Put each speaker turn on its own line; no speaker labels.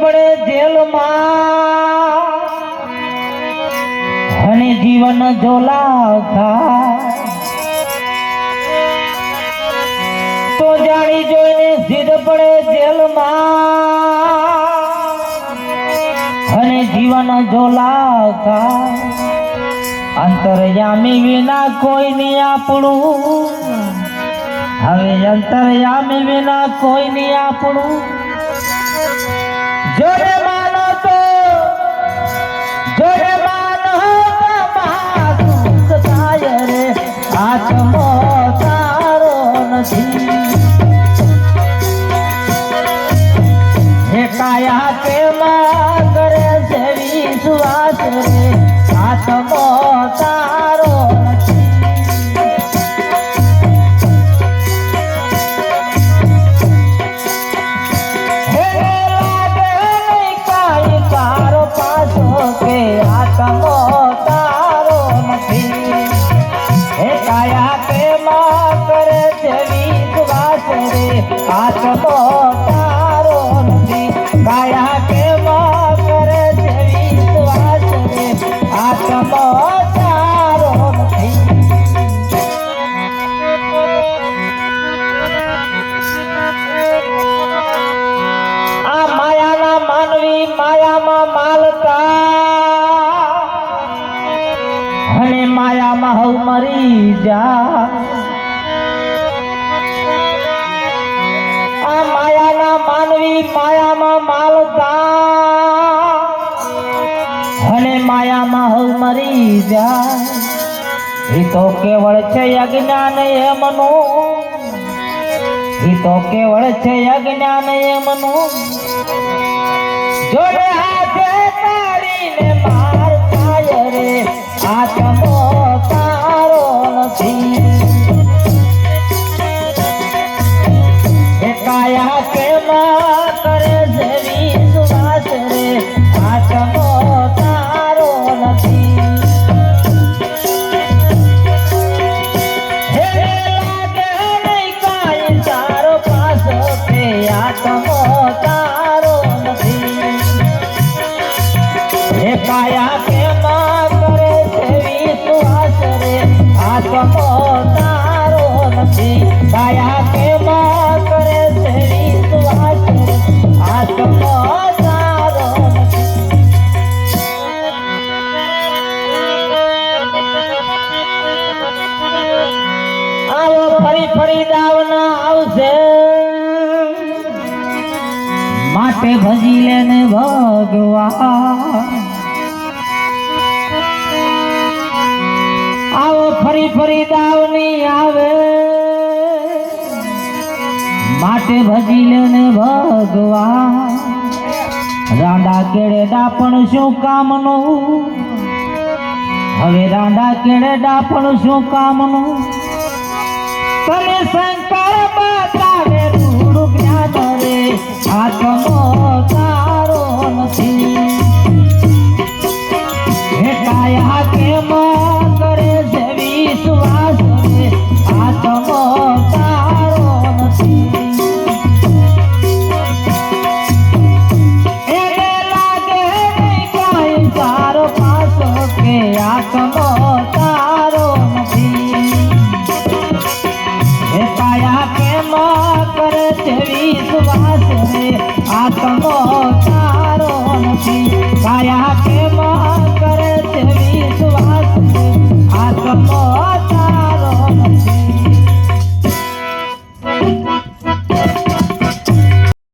પડે જેલમાં અને જીવન ઝોલાવતા તો જાણી જોઈને સિદ્ધ પડે જેલમાં અને જીવન ઝોલાવતા અંતરયામી વિના કોઈ નહીં આપણું હવે અંતરયામી વિના કોઈ નહીં આપણું જોડે માનો તો જોડે માનો તો થાય રે આત્મો તારો નથી હે કાયા કે માં કરે છે વિશ્વાસ રે આત્મો તારો કે આત્મો તારો નથી હે કાયા કે માં કરે છે વિશ્વાસ રે આત્મો તારો નથી કાયા કે માં કરે છે વિશ્વાસ રે આત્મો તારો નથી આ માયાના માનવી માયામાં માલતા અને માયામાં હવ મરી જા આ માયાના માનવી માયામાં માલતા અને માયામાં હવ મરી જા એ તો કેવળ છે અજ્ઞાન એમનું એ તો કેવળ છે અજ્ઞાન એમનું જોડે હાથે તાળીને માર થાય રે આત્મો તારો નથી હે કાયા કે માં કરે છે વિશ્વાસ રે આત્મો તારો નથી હે લાગે નહીં કાંઈ તારો પાસ કે આત્મો તારો નથી હે કાયા કે માં કરે છે વિશ્વાસ રે આત્મો તારો નથી કાયા કે માં કરે છે વિશ્વાસ રે આત્મો તારો નથી આવો ફરી ફરી દાવના આવશે માટે ભજી લેને ભગવાન આવો ફરી ફરી દાવની આવે માટે ભજી લેને ભગવાન રાંડા કેળેડા પણ શું કામનું હવે રાંડા કેળેડા પણ શું કામનું તને શંકર બતાવે થોડું જ્ઞાન રે આત્મો તારો નથી હે કાયા કે માં કરે છે વિશ્વાસ રે આત્મો તારો નથી એને લાગે નહીં કાંઈ તારો પાસો કે આત્મો તારો નથી હે કાયા કે માં કરે છે વિશ્વાસ રે આત્મો તારો નથી કાયા કે માં કરે છે વિશ્વાસ રે આત્મો